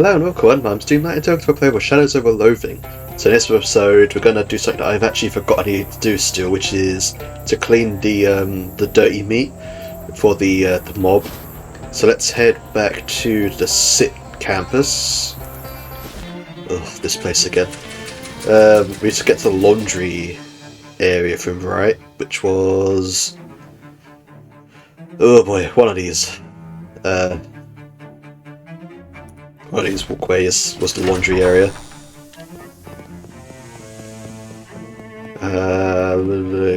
Hello and welcome, I'm Steam Knight and welcome to a play with Shadows Over Loathing. So in this episode we're going to do something that I've actually forgotten to do still, which is to clean the dirty meat for the mob. So let's head back to the SIT campus. Ugh, this place again. We need to get to the laundry area from right, which was... oh boy, one of these walkways was the laundry area.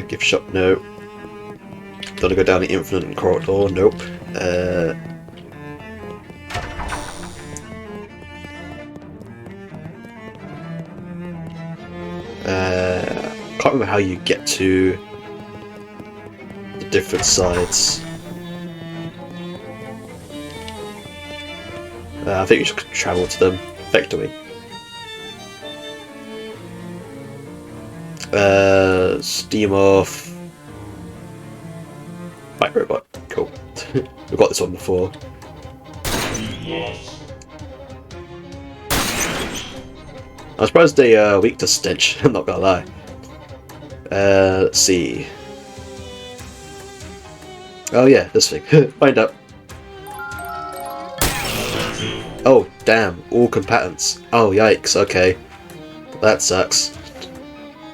Gift shop, no. Don't want to go down the infinite corridor, nope. Can't remember how you get to the different sides. I think you should travel to them effectively. Steam off. Bike robot. Cool. We've got this one before. I'm surprised they are weak to stench, I'm not gonna lie. Let's see. Oh yeah, this thing. Find out. Oh damn, all combatants. Oh yikes, okay. That sucks.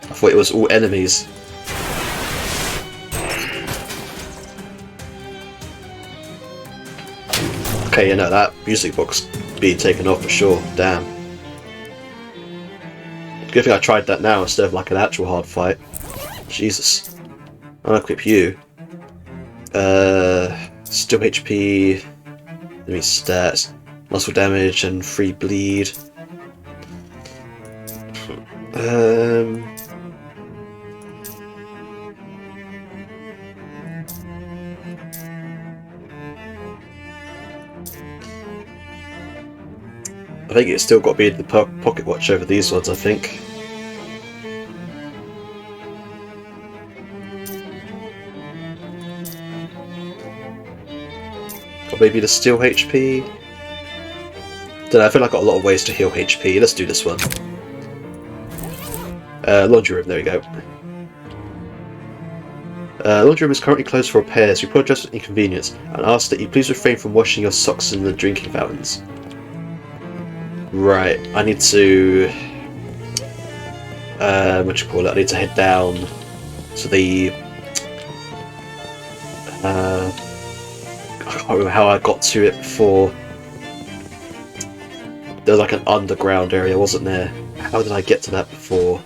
I thought it was all enemies. Okay, you know, that music box being taken off for sure, damn. Good thing I tried that now instead of like an actual hard fight. Jesus. I'll equip you. Still HP. Enemy stats. Muscle damage and free bleed. I think it's still got to be the pocket watch over these ones, I think. Or maybe the steel HP. Don't know, I feel like I've got a lot of ways to heal HP. Let's do this one. Laundry room, there we go. Laundry room is currently closed for repairs. We apologise for inconvenience and ask that you please refrain from washing your socks in the drinking fountains. Right, I need to... what do you call it? I need to head down to the... I can't remember how I got to it before. There was like an underground area, wasn't there? How did I get to that before?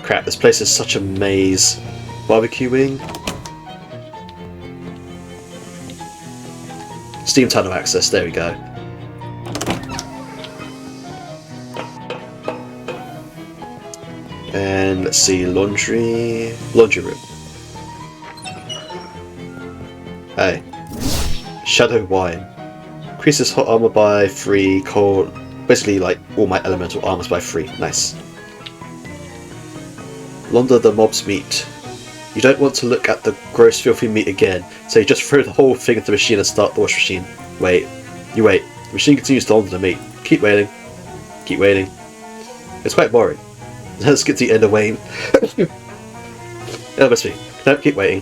Crap, this place is such a maze. Barbecuing? Steam tunnel access, there we go. And let's see, laundry room. Hey. Shadow wine. Increases hot armor by 3, cold, basically like all my elemental armors by 3. Nice. Launder the mob's meat. You don't want to look at the gross filthy meat again, so you just throw the whole thing into the machine and start the wash machine. Wait. You wait. The machine continues to launder the meat. Keep waiting. Keep waiting. It's quite boring. Let's get to the end of waiting. Oh, must be. No, keep waiting.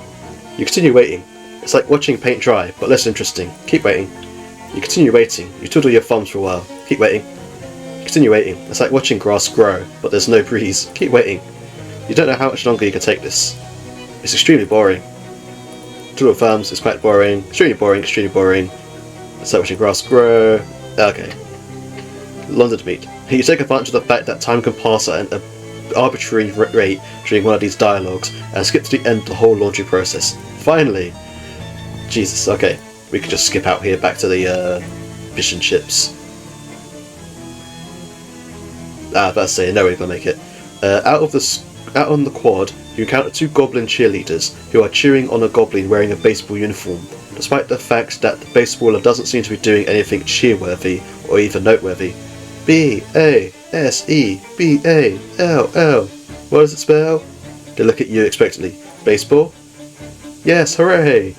You continue waiting. It's like watching paint dry, but less interesting. Keep waiting. You continue waiting. You twiddle your thumbs for a while. Keep waiting. You continue waiting. It's like watching grass grow, but there's no breeze. Keep waiting. You don't know how much longer you can take this. It's extremely boring. Twiddle thumbs is quite boring. Extremely boring, extremely boring. It's like watching grass grow. Okay. Laundered meat. You take advantage of the fact that time can pass at an arbitrary rate during one of these dialogues and skip to the end of the whole laundry process. Finally! Jesus, okay. We could just skip out here back to the fish and chips. I was about to say, no way gonna make it. Out on the quad, you encounter 2 goblin cheerleaders who are cheering on a goblin wearing a baseball uniform, despite the fact that the baseballer doesn't seem to be doing anything cheerworthy or even noteworthy. B-A-S-E-B-A-L-L. What does it spell? They look at you expectantly. Baseball? Yes, hooray!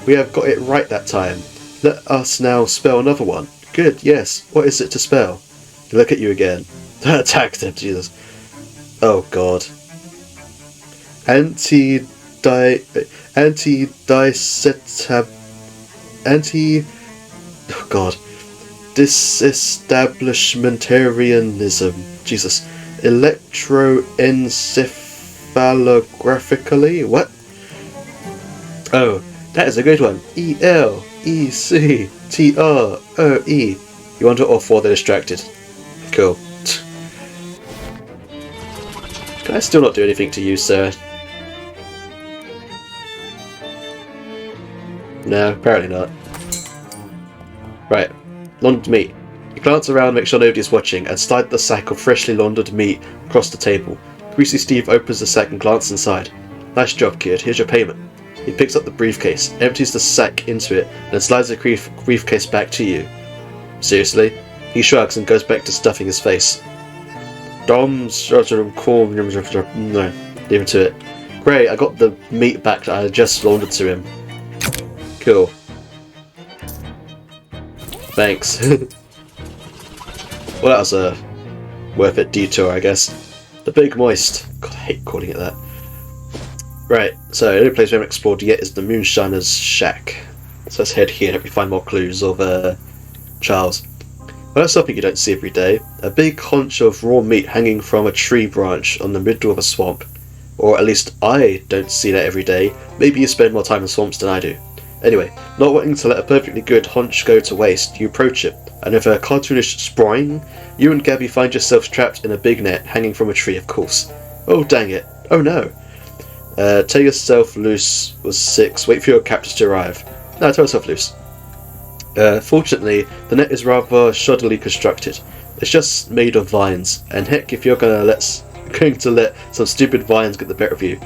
We have got it right that time. Let us now spell another one. Good, yes. What is it to spell? They look at you again. Attack them, Jesus. Oh god. Anti oh god. Disestablishmentarianism. Jesus. Electroencephalographically? What? Oh, that is a good one. E-L-E-C-T-R-O-E. You want it off while they're distracted. Cool. Can I still not do anything to you, sir? No, apparently not. Right. Laundered meat. You glance around, make sure nobody's watching, and slide the sack of freshly laundered meat across the table. Greasy Steve opens the sack and glances inside. Nice job, kid. Here's your payment. He picks up the briefcase, empties the sack into it, and then slides the briefcase back to you. Seriously? He shrugs and goes back to stuffing his face. No, leave it to it. Great, I got the meat back that I had just laundered to him. Cool. Thanks. Well, that was a worth it detour, I guess. The Big Moist. God, I hate calling it that. Right, so the only place we haven't explored yet is the Moonshiner's Shack. So let's head here and we find more clues of Charles. Well, that's something you don't see every day. A big haunch of raw meat hanging from a tree branch on the middle of a swamp. Or at least I don't see that every day. Maybe you spend more time in swamps than I do. Anyway, not wanting to let a perfectly good haunch go to waste, you approach it, and with a cartoonish spring, you and Gabby find yourselves trapped in a big net hanging from a tree, of course. Oh dang it. Oh no. Tear yourself loose was 6. Wait for your captors to arrive. No, tear yourself loose. Fortunately, the net is rather shoddily constructed. It's just made of vines, and heck if you're going to let some stupid vines get the better of you.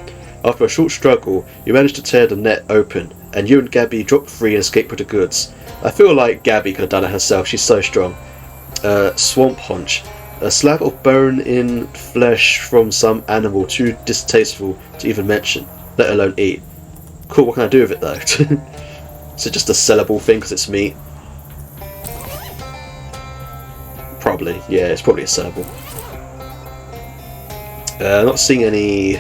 After a short struggle, you manage to tear the net open, and you and Gabby drop free and escape with the goods. I feel like Gabby could have done it herself, she's so strong. Swamp haunch. A slab of bone-in flesh from some animal too distasteful to even mention, let alone eat. Cool, what can I do with it though? Is it just a sellable thing because it's meat? Probably, yeah, it's probably a sellable. Not seeing any...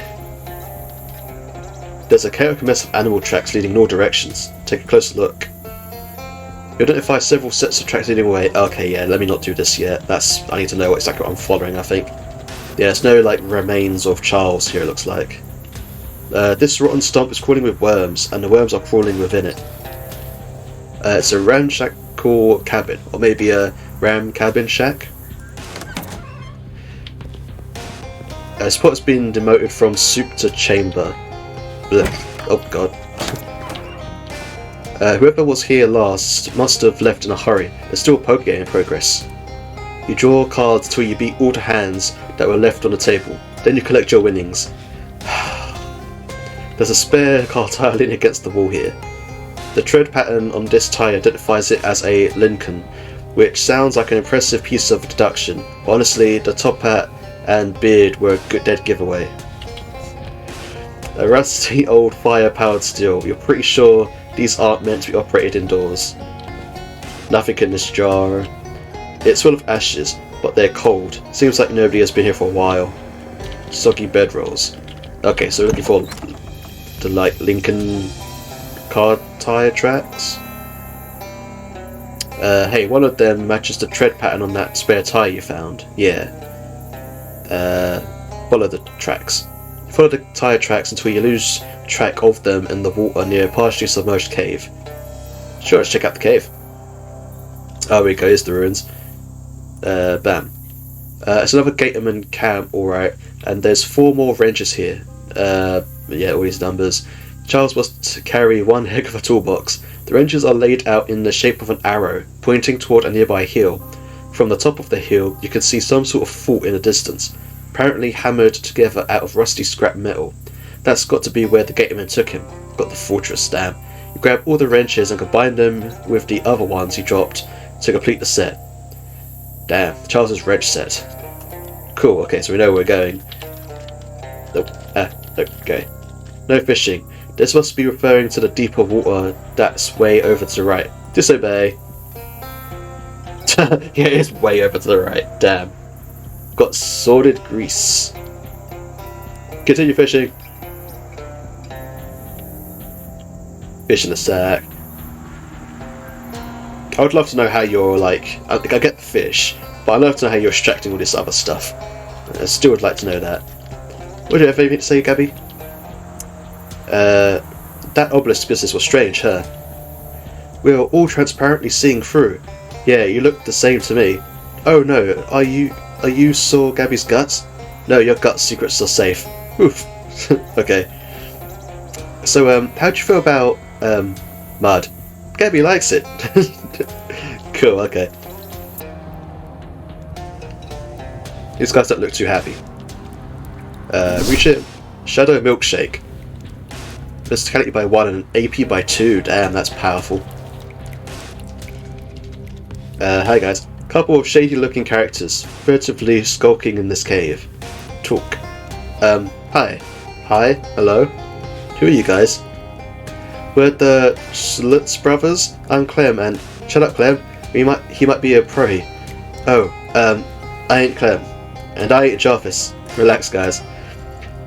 There's a chaotic mess of animal tracks leading in all directions. Take a closer look. You identify several sets of tracks leading away. Okay, yeah, let me not do this yet. I need to know exactly what I'm following, I think. Yeah, there's no, like, remains of Charles here, it looks like. This rotten stump is crawling with worms, and the worms are crawling within it. It's a ramshackle cabin, or maybe a ram cabin shack. This spot has been demoted from soup to chamber. Blech. Oh god. Whoever was here last must have left in a hurry. There's still a poker game in progress. You draw cards till you beat all the hands that were left on the table. Then you collect your winnings. There's a spare car tire leaning against the wall here. The tread pattern on this tire identifies it as a Lincoln, which sounds like an impressive piece of deduction, but honestly the top hat and beard were a good dead giveaway. A rusty old fire-powered steel. You're pretty sure these aren't meant to be operated indoors. Nothing in this jar. It's full of ashes, but they're cold. Seems like nobody has been here for a while. Soggy bedrolls. Okay, so we're looking for the like Lincoln car tire tracks. Hey, one of them matches the tread pattern on that spare tire you found. Yeah. Follow the tracks. Follow the tire tracks until you lose track of them in the water near a partially submerged cave. Sure, let's check out the cave. Oh, here we go, here's the ruins. Bam. It's another Gatorman camp, alright, and there's 4 more wrenches here. Yeah, all these numbers. Charles must carry one heck of a toolbox. The wrenches are laid out in the shape of an arrow, pointing toward a nearby hill. From the top of the hill, you can see some sort of fort in the distance, apparently hammered together out of rusty scrap metal. That's got to be where the Gatorman took him. Got the fortress, damn. You grab all the wrenches and combine them with the other ones he dropped to complete the set. Damn, Charles's wrench set. Cool, okay, so we know where we're going. Okay. No fishing. This must be referring to the deeper water that's way over to the right. Disobey. Yeah, it is way over to the right. Damn. Got sordid grease. Continue fishing. Fish in the sack. I would love to know how you're like. I get the fish, but I'd love to know how you're extracting all this other stuff. I still would like to know that. What do you have anything to say, Gabby? That obelisk business was strange, huh? We were all transparently seeing through. Yeah, you looked the same to me. Oh no, are you saw Gabby's guts? No, your gut secrets are safe. Oof. Okay. So, how'd you feel about, mud? Gabby likes it. Cool, okay. These guys don't look too happy. Reach it. Shadow Milkshake. Versatility by 1 and AP by 2. Damn, that's powerful. Hi guys. Couple of shady looking characters, furtively skulking in this cave. Talk. Hi. Hi, hello. Who are you guys? We're the Slutz brothers. I'm Clem, and shut up, Clem. He might be a pro. Oh, I ain't Clem, and I ain't Jarvis. Relax, guys.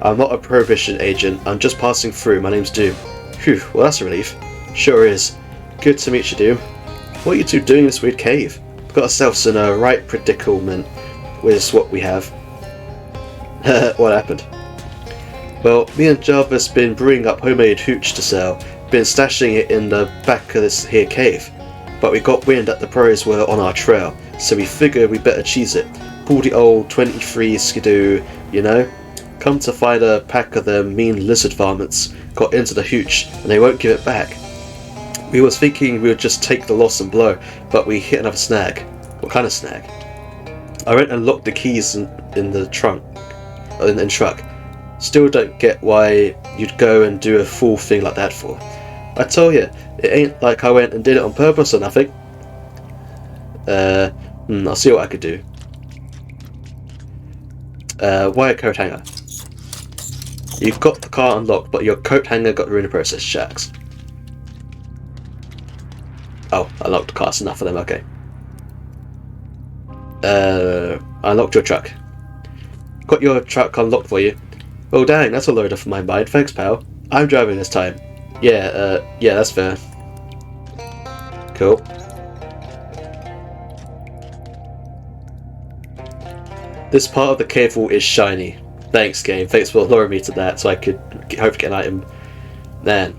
I'm not a prohibition agent. I'm just passing through. My name's Doom. Phew. Well, that's a relief. Sure is. Good to meet you, Doom. What are you two doing in this weird cave? We've got ourselves in a right predicament with what we have. What happened? Well, me and Jarvis been brewing up homemade hooch to sell. Been stashing it in the back of this here cave. But we got wind that the pros were on our trail, so we figured we better cheese it. Pull the old 23 skidoo, you know? Come to find a pack of them mean lizard varmints got into the hooch, and they won't give it back. We was thinking we would just take the loss and blow, but we hit another snag. What kind of snag? I went and locked the keys in the trunk. In the truck. Still don't get why you'd go and do a fool thing like that for. I tell you, it ain't like I went and did it on purpose or nothing. I'll see what I could do. Wire coat hanger. You've got the car unlocked, but your coat hanger got ruined in the process, Shax. Oh, I unlocked the car, that's enough for them, okay. I unlocked your truck. Got your truck unlocked for you. Oh dang, that's a load off my mind, thanks pal. I'm driving this time. Yeah, that's fair. Cool. This part of the cave wall is shiny. Thanks game, thanks for luring me to that so I could hope to get an item. Man.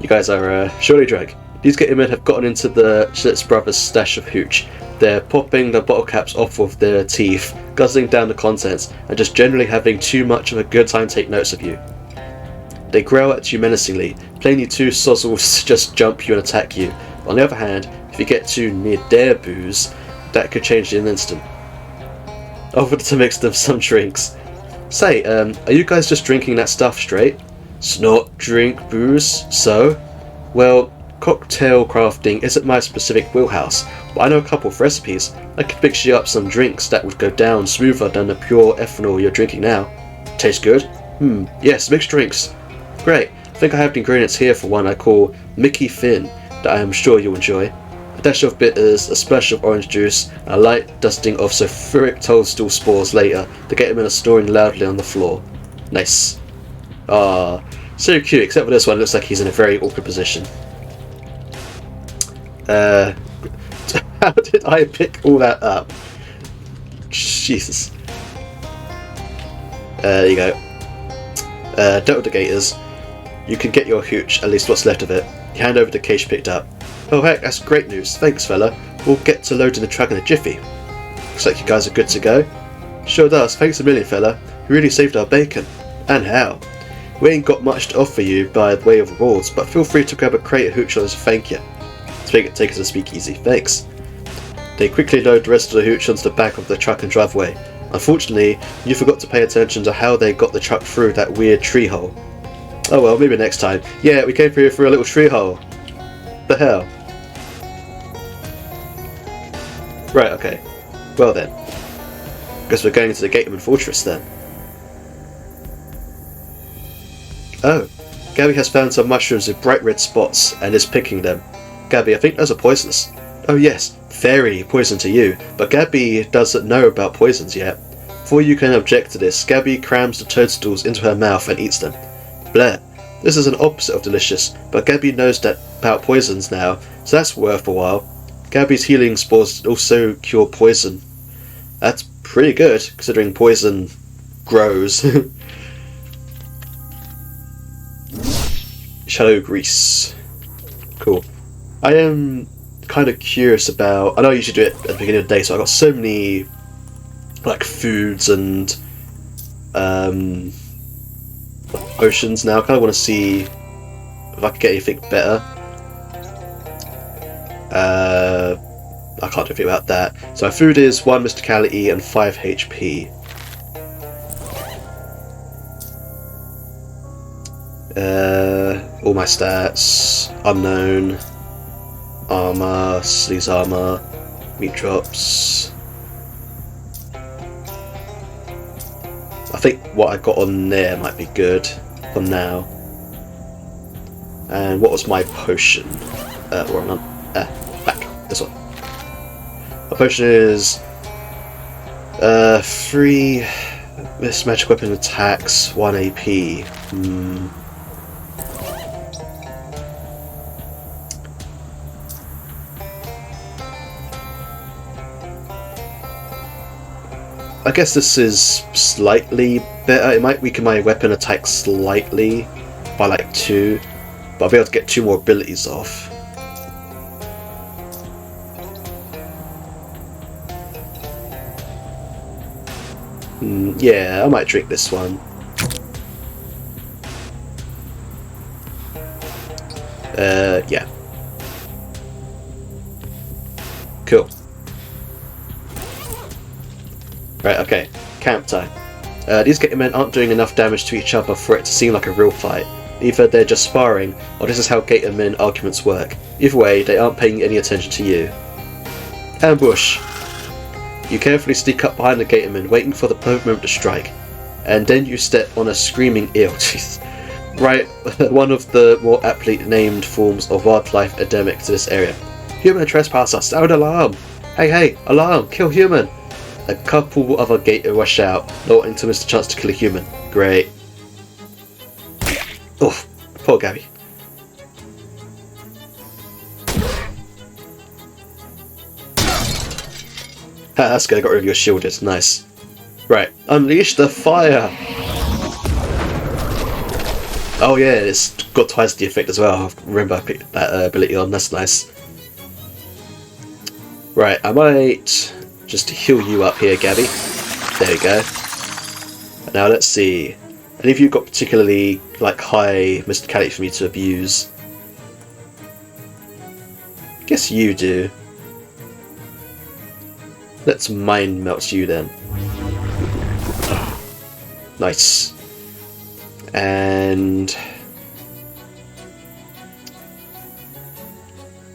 You guys are surely drunk. These men have gotten into the Schlitz brothers' stash of hooch. They're popping the bottle caps off with their teeth, guzzling down the contents, and just generally having too much of a good time to take notes of you. They growl at you menacingly, playing you two sozzles to just jump you and attack you. On the other hand, if you get too near their booze, that could change in an instant. Offered to mix them some drinks. Say, are you guys just drinking that stuff straight? Snort, drink, booze, so? Well, cocktail crafting isn't my specific wheelhouse, but I know a couple of recipes. I could mix you up some drinks that would go down smoother than the pure ethanol you're drinking now. Taste good? Yes, mixed drinks. Great. I think I have the ingredients here for one I call Mickey Finn that I am sure you'll enjoy. A dash of bitters, a splash of orange juice, and a light dusting of sulfuric toadstool spores later to get him in a snoring loudly on the floor. Nice. Ah, so cute, except for this one, it looks like he's in a very awkward position. How did I pick all that up? Jesus. There you go. Dealt with the gators. You can get your hooch, at least what's left of it. You hand over the case you picked up. Oh heck, that's great news. Thanks fella. We'll get to loading the truck in a jiffy. Looks like you guys are good to go. Sure does. Thanks a million fella. You really saved our bacon. And how. We ain't got much to offer you by way of rewards, but feel free to grab a crate of hooch as a thank you. Take us to speakeasy. Thanks. They quickly load the rest of the hooch onto the back of the truck and driveway. Unfortunately, you forgot to pay attention to how they got the truck through that weird tree hole. Oh well, maybe next time. Yeah, we came through a little tree hole. The hell? Right, okay. Well then. Guess we're going into the Gateman Fortress then. Gabby has found some mushrooms with bright red spots and is picking them. Gabby, I think those are poisonous. Oh yes, very poison to you, but Gabby doesn't know about poisons yet. Before you can object to this, Gabby crams the toadstools into her mouth and eats them. Bleh. This is an opposite of delicious, but Gabby knows that about poisons now, so that's worth a while. Gabby's healing spores also cure poison. That's pretty good, considering poison grows. Shadow grease. Cool. I am kind of curious about... I know I usually do it at the beginning of the day, so I've got so many like foods and potions now. I kind of want to see if I can get anything better. I can't do anything about that. So my food is 1 mysticality and 5 HP. All my stats: unknown, armor, sleaze armor, meat drops. I think what I got on there might be good for now. And what was my potion? Where am I? Back. This one. My potion is 3 this magic weapon attacks, 1 AP. I guess this is slightly better. It might weaken my weapon attack slightly by like 2, but I'll be able to get 2 more abilities off. Yeah, I might drink this one. Yeah. Cool. Right, okay. Camp time. These Gatormen aren't doing enough damage to each other for it to seem like a real fight. Either they're just sparring, or this is how Gatormen arguments work. Either way, they aren't paying any attention to you. Ambush! You carefully sneak up behind the Gatorman, waiting for the perfect moment to strike. And then you step on a screaming eel. Right, one of the more aptly named forms of wildlife endemic to this area. Human trespasser, sound alarm! Hey, alarm, kill human! A couple other Gator rush out, not wanting to miss the chance to kill a human. Great. Oh, poor Gabby. That's good, I got rid of your shield, it's nice. Right, unleash the fire! Oh yeah, it's got twice the effect as well. I remember I picked that ability on, that's nice. Right, I might just heal you up here, Gabby. There we go. Now let's see. Any of you got particularly like high mysticality for me to abuse? I guess you do. Let's mind melt you then. Nice. And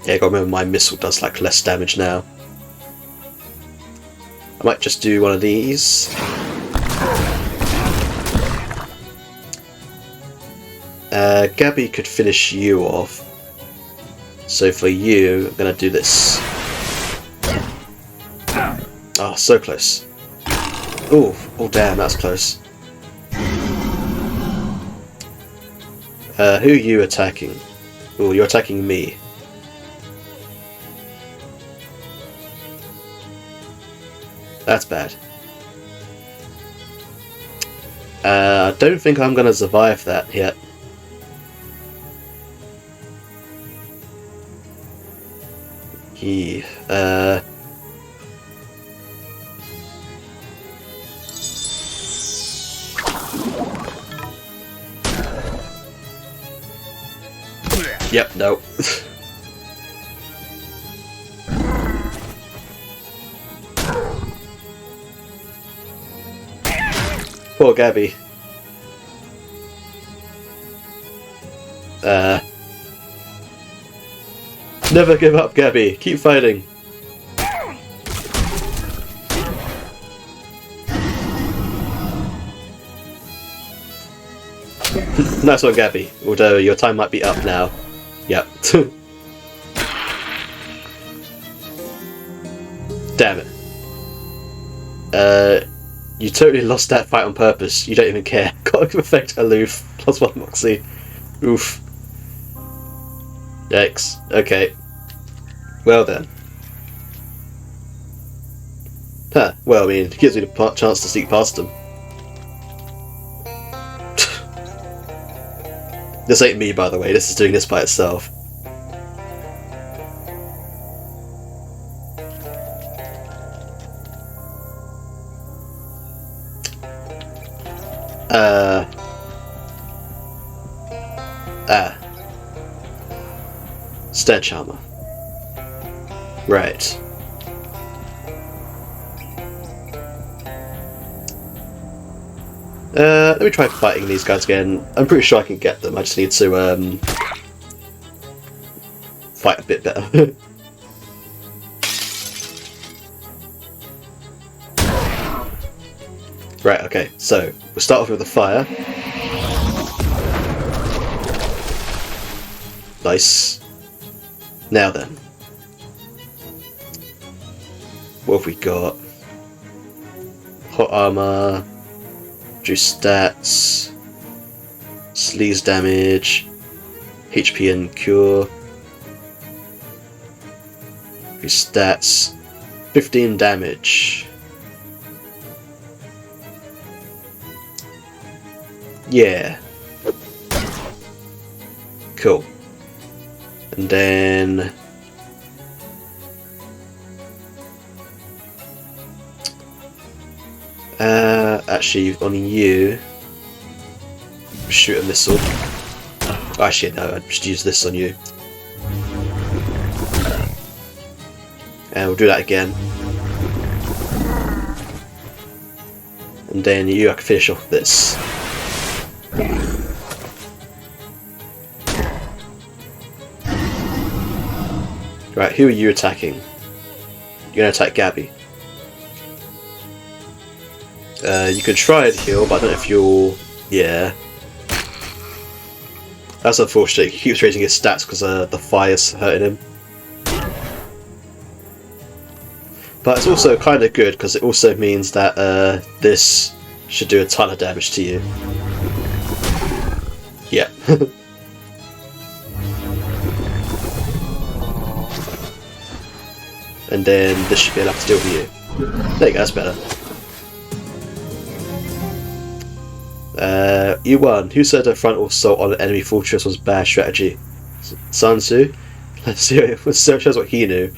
yeah, I gotta remember my missile does like less damage now. I might just do one of these. Gabby could finish you off. So for you, I'm gonna do this. Oh, so close. Oh damn, that's close. Who are you attacking? Oh, you're attacking me. That's bad. I don't think I'm gonna survive that yet. Yep, no. Poor Gabby. Never give up, Gabby. Keep fighting. Nice one, Gabby. Although your time might be up now. Yep. Damn it. You totally lost that fight on purpose. You don't even care. Cognitive effect aloof. +1 moxie. Oof. Yikes. Okay. Well then. Huh. Well, I mean, it gives me the chance to sneak past them. This ain't me, by the way. This is doing this by itself. Stench armor. Right. Let me try fighting these guys again. I'm pretty sure I can get them. I just need to fight a bit better. Right, okay, so we'll start off with the fire. Nice. Now then. What have we got? Hot armor. Reduce stats. Sleaze damage. HP and cure. Reduce stats. 15 damage. Yeah. Cool. And then actually on you shoot a missile. Actually no, I'd just use this on you. And we'll do that again. And then you I can finish off this. Right, who are you attacking? You're gonna attack Gabby. You can try and heal, but I don't know if you'll... Yeah. That's unfortunate. He keeps raising his stats because the fire's hurting him. But it's also kind of good because it also means that this should do a ton of damage to you. Yeah. And then this should be enough to deal with you. There you go, that's better. You won. Who said a frontal assault on an enemy fortress was bad strategy? Sun Tzu? Let's see if it shows what he knew.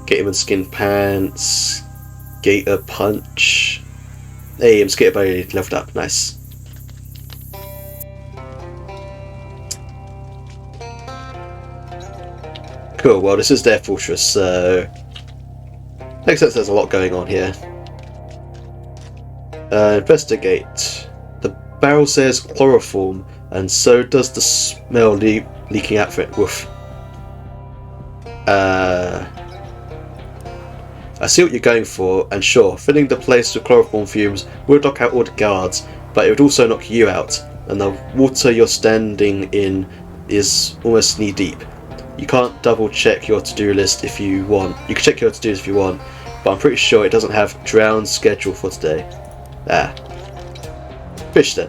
Get him in skin pants. Gator punch. Hey, I'm Skater Buddy leveled up. Nice. Cool, well this is their fortress, so... Makes sense there's a lot going on here. Investigate. The barrel says chloroform, and so does the smell leaking out from it. Woof. I see what you're going for, and sure, filling the place with chloroform fumes would knock out all the guards, but it would also knock you out, and the water you're standing in is almost knee deep. You can't double check your to-do list if you want. You can check your to-do list if you want, but I'm pretty sure it doesn't have drown schedule for today. Ah. Fish then.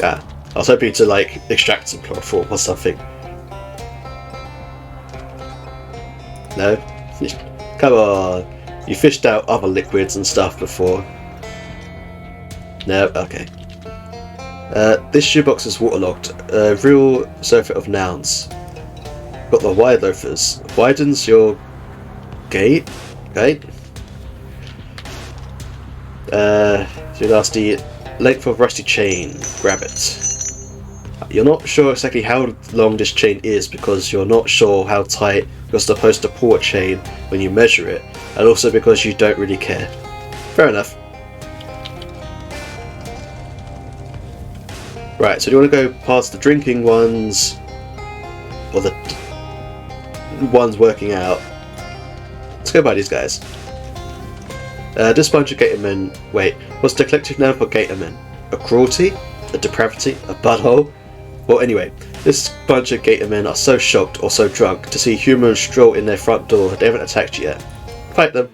Ah. I was hoping to like extract some chloroform or something. No? Come on. You fished out other liquids and stuff before. No? Okay. This shoebox is waterlogged. Real surfeit of nouns. Got the wide loafers. Widens your gate? Gate? Your nasty length of rusty chain. Grab it. You're not sure exactly how long this chain is because you're not sure how tight you're supposed to pull a chain when you measure it, and also because you don't really care. Fair enough. Right, so do you want to go past the drinking ones, or the ones working out? Let's go by these guys. This bunch of gatormen... Wait, what's the collective name for gatormen? A cruelty? A depravity? A butthole? Well, anyway, this bunch of gatormen are so shocked or so drunk to see humans stroll in their front door they haven't attacked you yet. Fight them.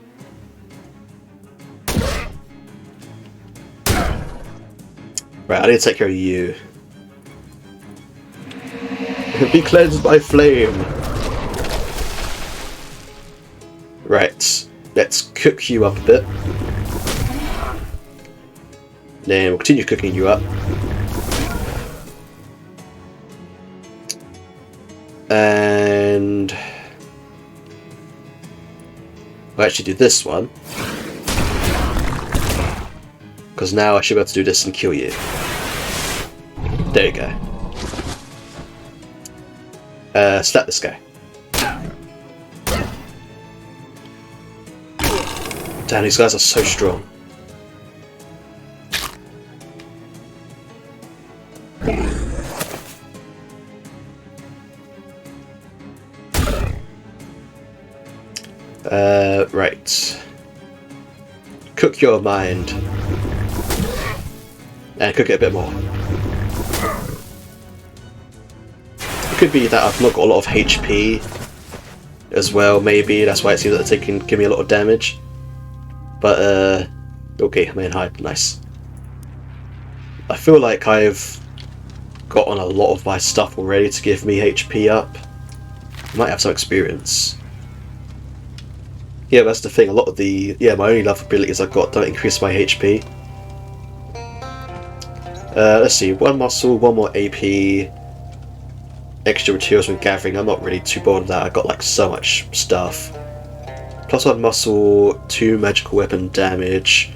Right, I need to take care of you. Be cleansed by flame. Right, let's cook you up a bit. Then we'll continue cooking you up. And we'll actually do this one. Because now I should be able to do this and kill you. There you go. Slap this guy. Damn, these guys are so strong. Right. Cook your mind. And cook it a bit more. It could be that I've not got a lot of HP as well, maybe. That's why it seems that they can give me a lot of damage. But, okay, main hide, nice. I feel like I've gotten a lot of my stuff already to give me HP up. I might have some experience. Yeah, that's the thing, a lot of the... Yeah, my only love abilities I've got don't increase my HP. Let's see, 1 muscle, 1 more AP, extra materials when gathering. I'm not really too bored of that, I've got like so much stuff. Plus 1 muscle, 2 magical weapon damage.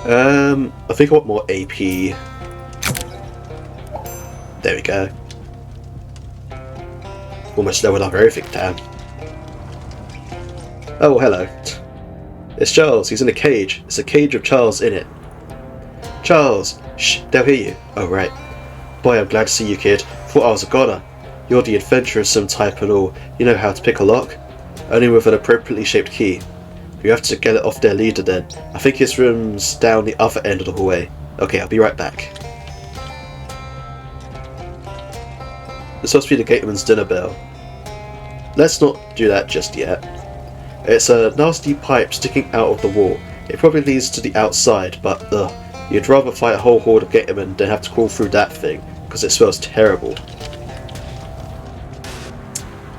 I think I want more AP. There we go. Almost leveled up everything, damn. Oh, hello. It's Charles, he's in a cage. It's a cage with Charles in it. Charles! Shh, they'll hear you. Oh, right. Boy, I'm glad to see you, kid. Thought I was a goner. You're the adventuresome type and all. You know how to pick a lock? Only with an appropriately shaped key. You have to get it off their leader then. I think his room's down the other end of the hallway. Okay, I'll be right back. This must be the gateman's dinner bell. Let's not do that just yet. It's a nasty pipe sticking out of the wall. It probably leads to the outside, but you'd rather fight a whole horde of gatormen than have to crawl through that thing, because it smells terrible.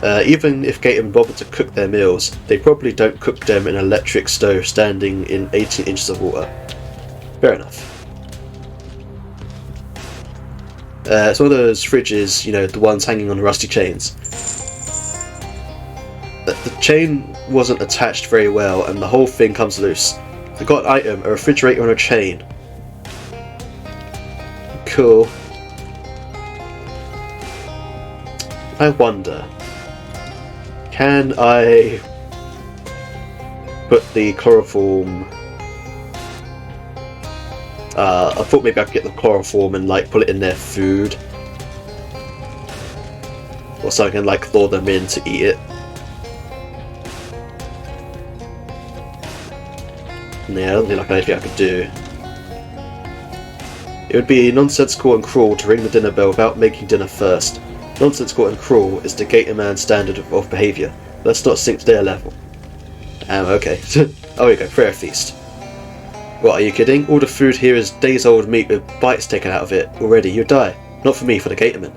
Even if gatormen bother to cook their meals, they probably don't cook them in an electric stove standing in 18 inches of water. Fair enough. It's one of those fridges, you know, the ones hanging on rusty chains. The chain wasn't attached very well and the whole thing comes loose. I got an item, a refrigerator on a chain. Cool. I wonder, can I put the chloroform... I thought maybe I could get the chloroform and like put it in their food. Or so I can like thaw them in to eat it. Yeah, I don't think like anything I could do. It would be nonsensical and cruel to ring the dinner bell without making dinner first. Nonsensical and cruel is the gatorman's standard of behaviour. Let's not sink to their level. Okay. Oh, here we go, prayer feast. What, are you kidding? All the food here is days old meat with bites taken out of it already. You'd die. Not for me, for the gatorman.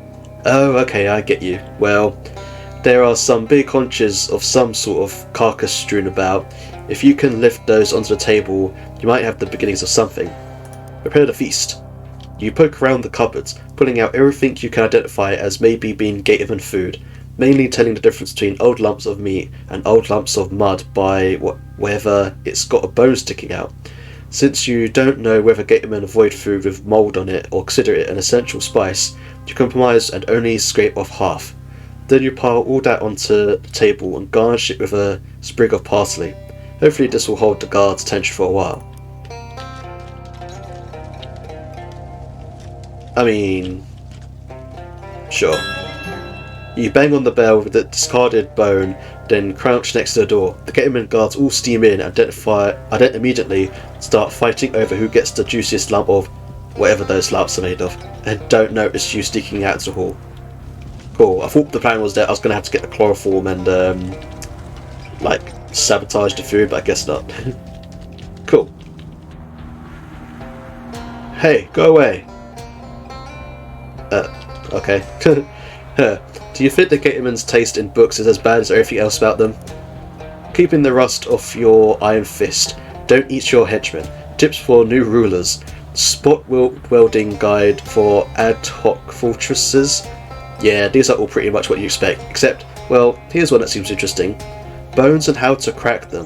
Oh, okay, I get you. Well, there are some big haunches of some sort of carcass strewn about. If you can lift those onto the table, you might have the beginnings of something. Prepare the feast. You poke around the cupboards, pulling out everything you can identify as maybe being gatorman food, mainly telling the difference between old lumps of meat and old lumps of mud by whether it's got a bone sticking out. Since you don't know whether gatormen avoid food with mould on it or consider it an essential spice, you compromise and only scrape off half. Then you pile all that onto the table and garnish it with a sprig of parsley. Hopefully this will hold the guard's attention for a while. I mean... sure. You bang on the bell with the discarded bone, then crouch next to the door. The Gatorman guards all steam in and immediately start fighting over who gets the juiciest lump of whatever those lumps are made of, and don't notice you sneaking out to the hall. Cool. I thought the plan was that I was going to have to get the chloroform and like sabotage the food, but I guess not. Cool. Hey, go away. Okay. Do you think the Gatorman's taste in books is as bad as everything else about them? Keeping the rust off your iron fist. Don't eat your henchmen. Tips for new rulers. Spot welding guide for ad hoc fortresses. Yeah, these are all pretty much what you expect, except, well, here's one that seems interesting. Bones and how to crack them.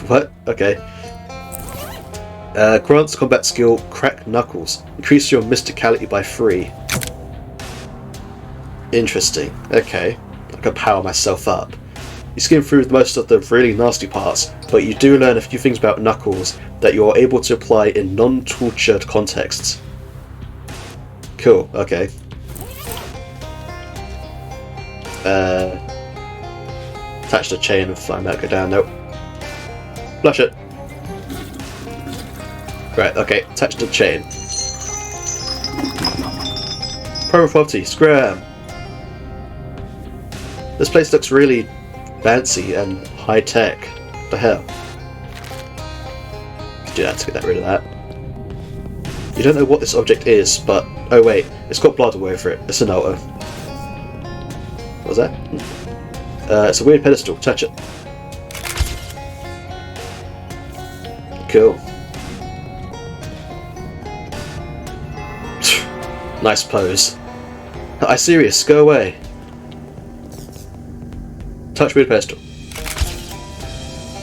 What? Okay. Grants combat skill, crack knuckles. Increase your mysticality by 3. Interesting. Okay. I can power myself up. You skim through most of the really nasty parts, but you do learn a few things about knuckles that you are able to apply in non-tortured contexts. Cool, okay. Attach the chain and find that go down. Nope. Flush it. Right, okay, attach the chain. Private property, scram! This place looks really fancy and high-tech. What the hell? Let's do that to get rid of that. You don't know what this object is, but... oh wait, it's got blood all over it. It's an altar. What was that? It's a weird pedestal. Touch it. Cool. Nice pose. I'm serious, go away. Touch weird pedestal.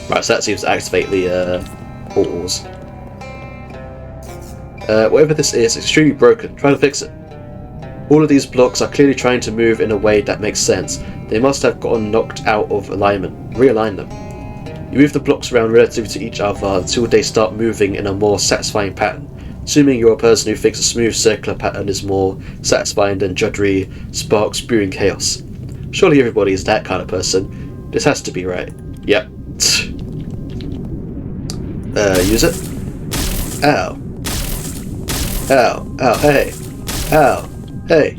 Right, so that seems to activate the portals. Whatever this is, it's extremely broken. Try to fix it. All of these blocks are clearly trying to move in a way that makes sense. They must have gotten knocked out of alignment. Realign them. You move the blocks around relative to each other until they start moving in a more satisfying pattern. Assuming you're a person who thinks a smooth circular pattern is more satisfying than juddery, sparks spewing chaos. Surely everybody is that kind of person. This has to be right. Yep. Use it. Ow. Ow. Ow. Hey. Ow. Hey.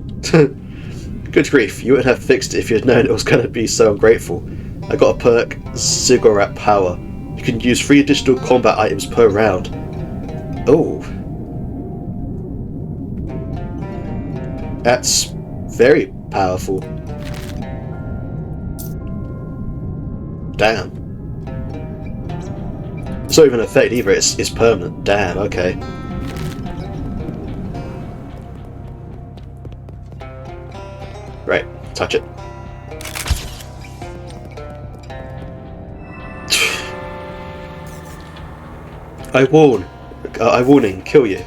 Good grief, you wouldn't have fixed it if you'd known it was going to be so ungrateful. I got a perk, Cigarette Power. You can use 3 additional combat items per round. Oh. That's very powerful. Damn. It's not even an effect either, it's permanent. Damn, okay. Right, touch it. I warning, kill you.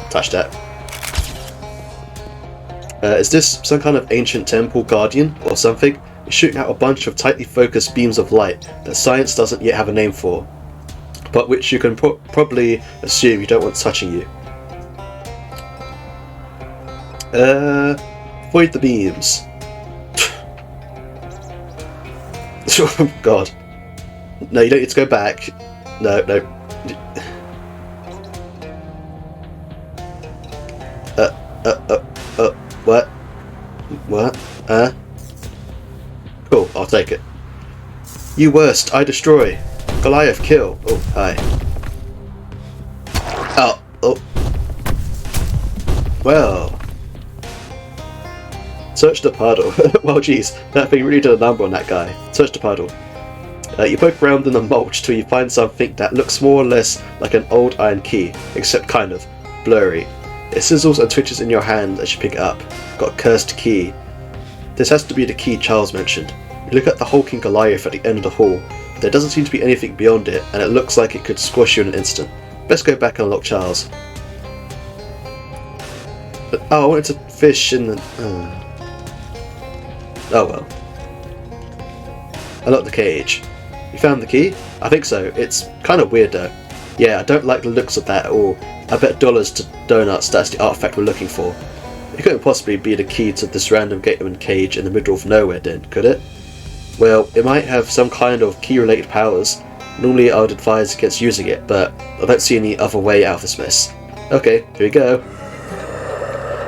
Touch that. Is this some kind of ancient temple guardian or something? It's shooting out a bunch of tightly focused beams of light that science doesn't yet have a name for, but which you can probably assume you don't want touching you. Avoid the beams. Oh god. No, you don't need to go back. No. What? What? Cool, I'll take it. You worst, I destroy. Goliath kill. Oh, hi. Oh. Well. Search the puddle. Well, geez, that thing really did a number on that guy. Search the puddle. You poke around in the mulch till you find something that looks more or less like an old iron key, except kind of blurry. It sizzles and twitches in your hand as you pick it up. Got a cursed key. This has to be the key Charles mentioned. You look at the hulking Goliath at the end of the hall. There doesn't seem to be anything beyond it, and it looks like it could squash you in an instant. Best go back and unlock Charles. But, I wanted to fish in the... Oh well. Unlock the cage. You found the key? I think so. It's kind of weird though. Yeah, I don't like the looks of that at all. I bet dollars to donuts that's the artifact we're looking for. It couldn't possibly be the key to this random Gatorman cage in the middle of nowhere then, could it? Well, it might have some kind of key-related powers. Normally I would advise against using it, but I don't see any other way out of this mess. Okay, here we go.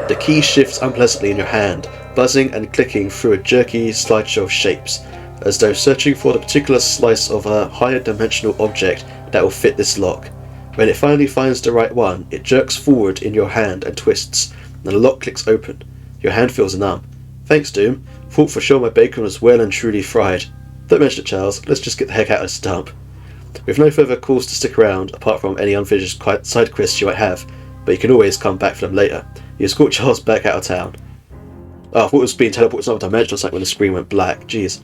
The key shifts unpleasantly in your hand, buzzing and clicking through a jerky slideshow of shapes, as though searching for the particular slice of a higher dimensional object that will fit this lock. When it finally finds the right one, it jerks forward in your hand and twists, and the lock clicks open. Your hand feels numb. Thanks, Doom. Thought for sure my bacon was well and truly fried. Don't mention it, Charles. Let's just get the heck out of this dump. We've no further calls to stick around, apart from any unfinished side quests you might have, but you can always come back for them later. You escort Charles back out of town. Oh, I thought it was being teleported to another dimension or something when the screen went black. Jeez.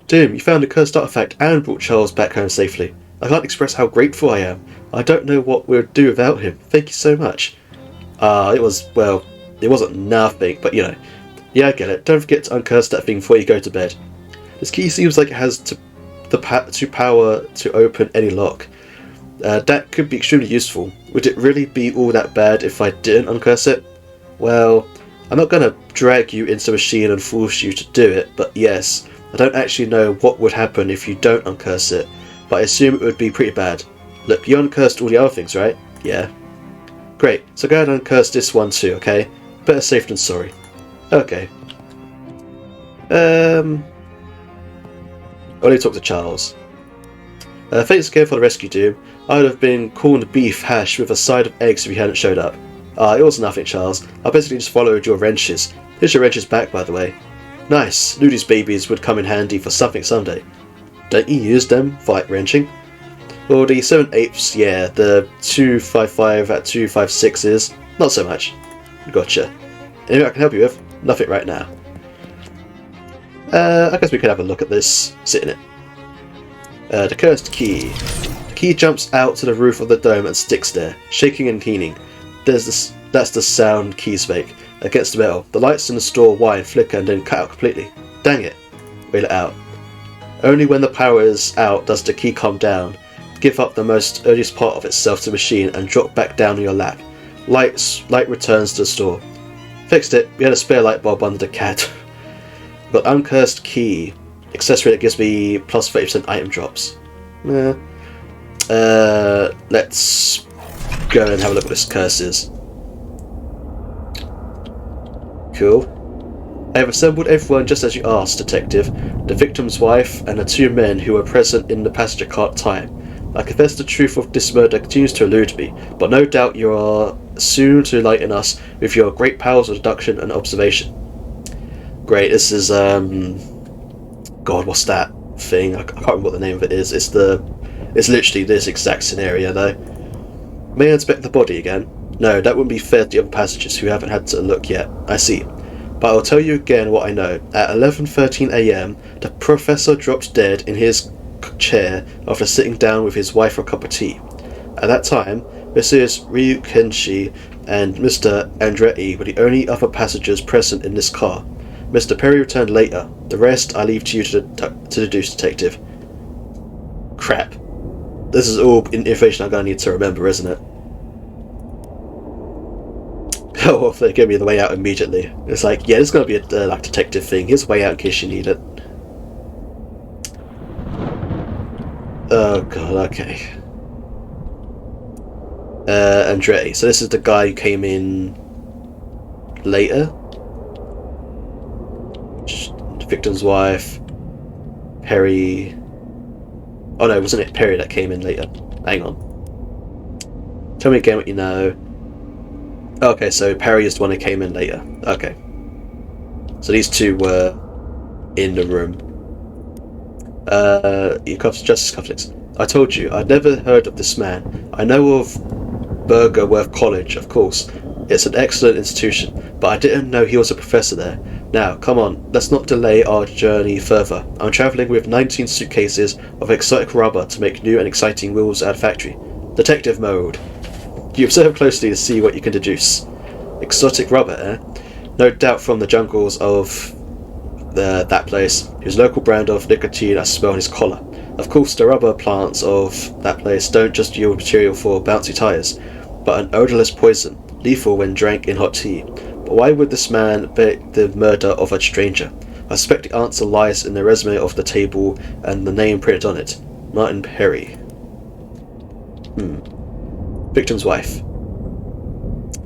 Doom, you found a cursed artifact and brought Charles back home safely. I can't express how grateful I am. I don't know what we'd do without him. Thank you so much. It wasn't nothing, but you know. Yeah, I get it. Don't forget to uncurse that thing before you go to bed. This key seems like it has the power to open any lock. That could be extremely useful. Would it really be all that bad if I didn't uncurse it? Well, I'm not going to drag you into a machine and force you to do it, but yes, I don't actually know what would happen if you don't uncurse it, but I assume it would be pretty bad. Look, you uncursed all the other things, right? Yeah. Great, so go ahead and uncurse this one too, okay? Better safe than sorry. Okay. I'll need to talk to Charles. Thanks again for the rescue, Doom. I would have been corned beef hash with a side of eggs if you hadn't showed up. It was nothing, Charles. I basically just followed your wrenches. Here's your wrenches back, by the way. Nice. Knew these babies would come in handy for something someday. Don't you use them for like wrenching? Well, the 7/8, yeah. The 255 at 256s, not so much. Gotcha. Anything I can help you with? Nothing right now. I guess we could have a look at this. Sit in it. The cursed key. The key jumps out to the roof of the dome and sticks there, shaking and keening. That's the sound keys make. Against the metal, the lights in the store whine, flicker, and then cut out completely. Dang it. Wheel it out. Only when the power is out does the key calm down, give up the most earliest part of itself to the machine, and drop back down on your lap. Light returns to the store. Fixed it. We had a spare light bulb under the cat. Got uncursed key. Accessory that gives me plus 30% item drops. Let's go and have a look at what this curse is. Cool. I have assembled everyone just as you asked, Detective. The victim's wife and the two men who were present in the passenger car at the time. I confess the truth of this murder continues to elude me, but no doubt you are soon to enlighten us with your great powers of deduction and observation. Great, this is, God, what's that thing? I can't remember what the name of it is. It's literally this exact scenario, though. May I inspect the body again? No, that wouldn't be fair to the other passengers who haven't had to look yet. I see. But I'll tell you again what I know. At 11:13 AM, the professor dropped dead in his chair after sitting down with his wife for a cup of tea. At that time, Mrs. Ryukenshi and Mr. Andretti were the only other passengers present in this car. Mr. Perry returned later. The rest I leave to you to deduce, Detective. Crap. This is all information I'm going to need to remember, isn't it? Oh, well, they give me the way out immediately. It's like, yeah, there's going to be a like detective thing. Here's a way out in case you need it. Oh god, okay. Andretti. So this is the guy who came in later. The victim's wife. Perry. Oh no, wasn't it Perry that came in later? Hang on. Tell me again what you know. Okay, so Perry is the one who came in later. Okay. So these two were in the room. Justice Cufflinks. I told you, I'd never heard of this man. I know of Bergerworth College, of course. It's an excellent institution, but I didn't know he was a professor there. Now, come on, let's not delay our journey further. I'm travelling with 19 suitcases of exotic rubber to make new and exciting wheels at a factory. Detective mode. You observe closely to see what you can deduce. Exotic rubber, eh? No doubt from the jungles of that place, whose local brand of nicotine I smell on his collar. Of course, the rubber plants of that place don't just yield material for bouncy tyres. but an odorless poison, lethal when drank in hot tea. But why would this man beg the murder of a stranger? I suspect the answer lies in the resume of the table and the name printed on it. Martin Perry. Victim's wife.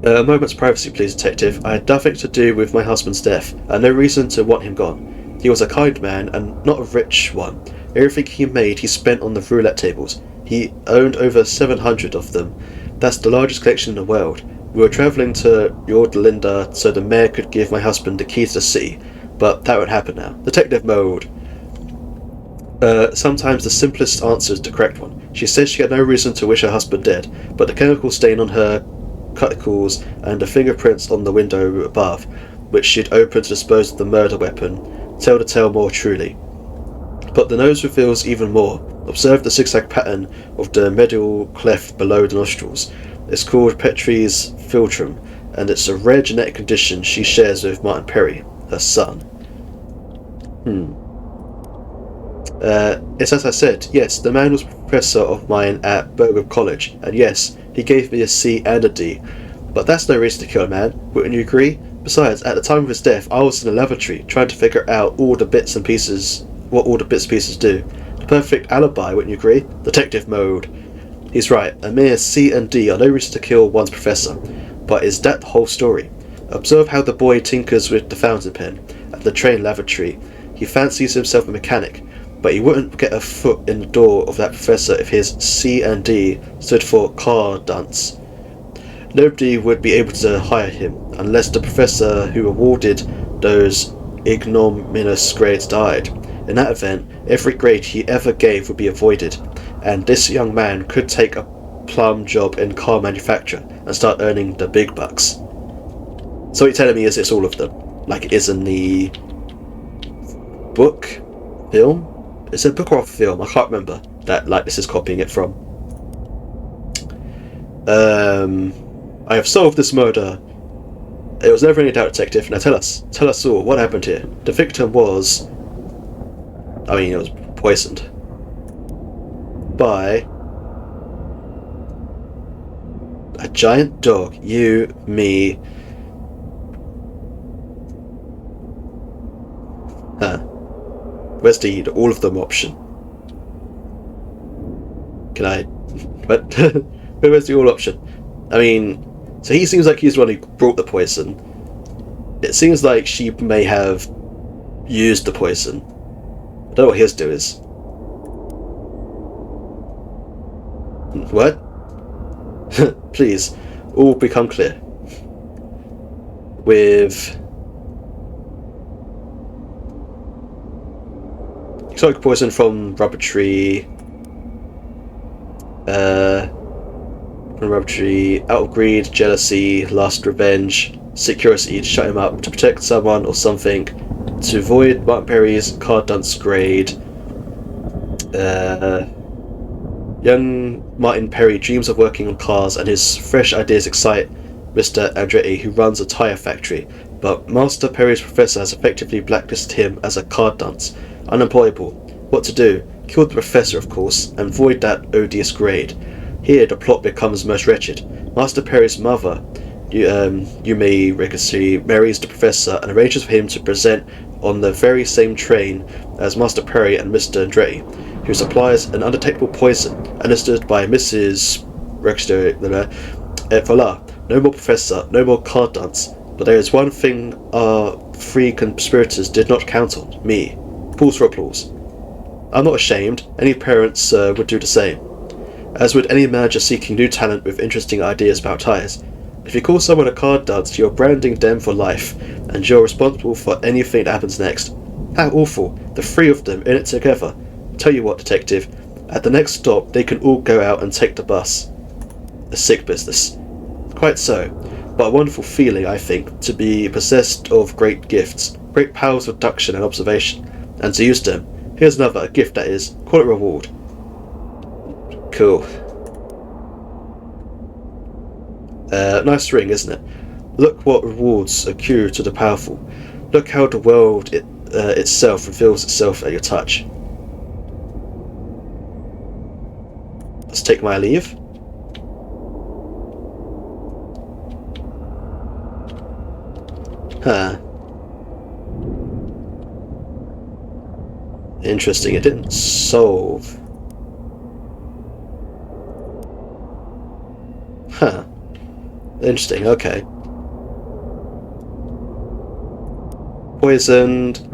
A moment's privacy, please, detective. I had nothing to do with my husband's death, and no reason to want him gone. He was a kind man, and not a rich one. Everything he made he spent on the roulette tables. He owned over 700 of them. That's the largest collection in the world. We were travelling to Yordalinda so the mayor could give my husband the key to the city, but that won't happen now. Detective mode. Sometimes the simplest answer is the correct one. She says she had no reason to wish her husband dead, but the chemical stain on her cuticles and the fingerprints on the window above, which she'd opened to dispose of the murder weapon, tell the tale more truly. But the nose reveals even more. Observe the zigzag pattern of the medial cleft below the nostrils. It's called Petrie's philtrum, and it's a rare genetic condition she shares with Martin Perry, her son. It's as I said, yes, the man was a professor of mine at Berwick College, and yes, he gave me a C and a D. But that's no reason to kill a man, wouldn't you agree? Besides, at the time of his death, I was in the lavatory, trying to figure out what all the bits and pieces do. The perfect alibi, wouldn't you agree? Detective mode. He's right, a mere C and D are no reason to kill one's professor. But is that the whole story? Observe how the boy tinkers with the fountain pen at the train lavatory. He fancies himself a mechanic, but he wouldn't get a foot in the door of that professor if his C and D stood for car dunce. Nobody would be able to hire him unless the professor who awarded those ignominious grades died. In that event, every grade he ever gave would be avoided, and this young man could take a plum job in car manufacture and start earning the big bucks. So what you're telling me is it's all of them, like it is in the book, film? It's a book or a film, I can't remember that like this is copying it from. I have solved this murder. It was never any doubt, detective. Now tell us all, what happened here? The victim was... it was poisoned. By... a giant dog. You, me... Where's the all of them option? Can I... What? Where's the all option? So he seems like he's the one who brought the poison. It seems like she may have used the poison. I don't know what his do is. What? Please, all become clear. With... exotic poison from rubber tree. Out of greed, jealousy, lust, revenge, seek curiosity to shut him up, to protect someone or something, to avoid Martin Perry's car dunce grade. Young Martin Perry dreams of working on cars, and his fresh ideas excite Mr. Andretti, who runs a tyre factory, but Master Perry's professor has effectively blacklisted him as a car dunce. Unemployable. What to do? Kill the professor, of course, and void that odious grade. Here the plot becomes most wretched. Master Perry's mother, Yume Rikasi, marries the professor and arranges for him to present on the very same train as Master Perry and Mr. Andretti, who supplies an undetectable poison administered by Mrs. Rikasi. Voila, no more professor, no more card dance. But there is one thing our three conspirators did not count on: me. Pause for applause. I'm not ashamed. Any parents would do the same. As would any manager seeking new talent with interesting ideas about tyres. If you call someone a card dunce, you're branding them for life, and you're responsible for anything that happens next. How awful. The three of them in it together. Tell you what, detective, at the next stop they can all go out and take the bus. A sick business. Quite so, but a wonderful feeling, I think, to be possessed of great gifts, great powers of deduction and observation, and to use them. Here's another, a gift that is. Call it reward. Cool. Nice ring, isn't it? Look what rewards accrue to the powerful. Look how the world itself reveals itself at your touch. Let's take my leave. Huh. Interesting, it didn't solve. Huh. Interesting, okay. Poisoned.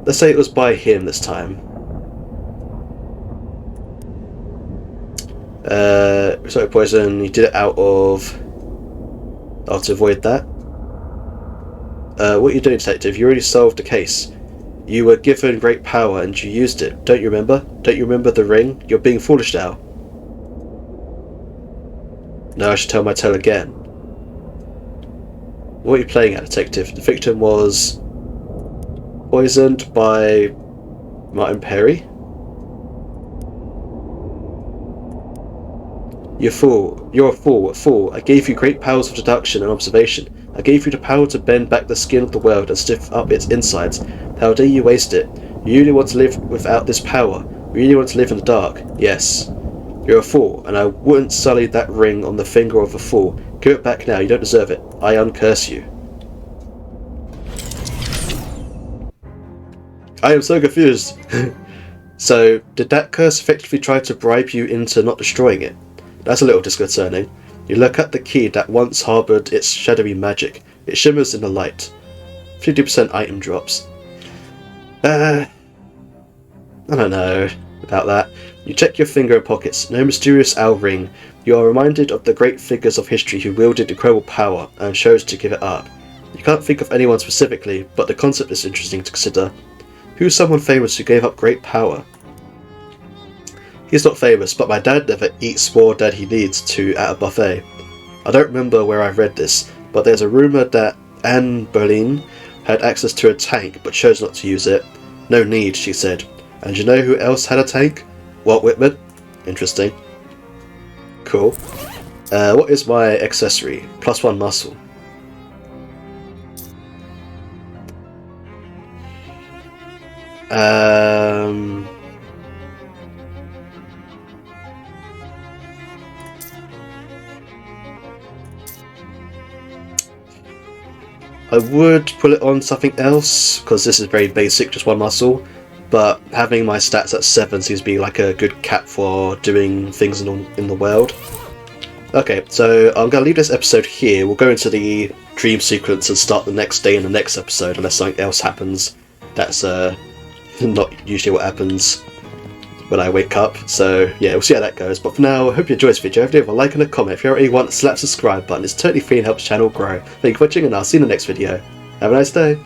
Let's say it was by him this time. Sorry, poison. You did it out of. To avoid that. What are you doing, detective? You already solved the case. You were given great power and you used it. Don't you remember? Don't you remember the ring? You're being foolish now. Now I should tell my tale again. What are you playing at, detective? The victim was poisoned by Martin Perry. You fool. You're a fool. A fool. I gave you great powers of deduction and observation. I gave you the power to bend back the skin of the world and stiff up its insides. How dare you waste it? You really want to live without this power? You really want to live in the dark? Yes. You're a fool, and I wouldn't sully that ring on the finger of a fool. Give it back now. You don't deserve it. I uncurse you. I am so confused. So, did that curse effectively try to bribe you into not destroying it? That's a little disconcerting. You look at the key that once harboured its shadowy magic. It shimmers in the light. 50% item drops. I don't know about that. You check your finger and pockets. No mysterious owl ring. You are reminded of the great figures of history who wielded incredible power and chose to give it up. You can't think of anyone specifically, but the concept is interesting to consider. Who's someone famous who gave up great power? He's not famous, but my dad never eats more than he needs to at a buffet. I don't remember where I've read this, but there's a rumour that Anne Boleyn had access to a tank but chose not to use it. No need, she said. And you know who else had a tank? Walt Whitman. Interesting. Cool. What is my accessory? +1 muscle. I would put it on something else, because this is very basic, just 1 muscle, but having my stats at 7 seems to be like a good cap for doing things in the world. Okay, so I'm going to leave this episode here. We'll go into the dream sequence and start the next day in the next episode, unless something else happens. That's not usually what happens when I wake up, so yeah, we'll see how that goes. But for now, I hope you enjoyed this video. If you have a like and a comment, if you already want, slap the subscribe button. It's totally free and helps the channel grow. Thank you for watching, and I'll see you in the next video. Have a nice day.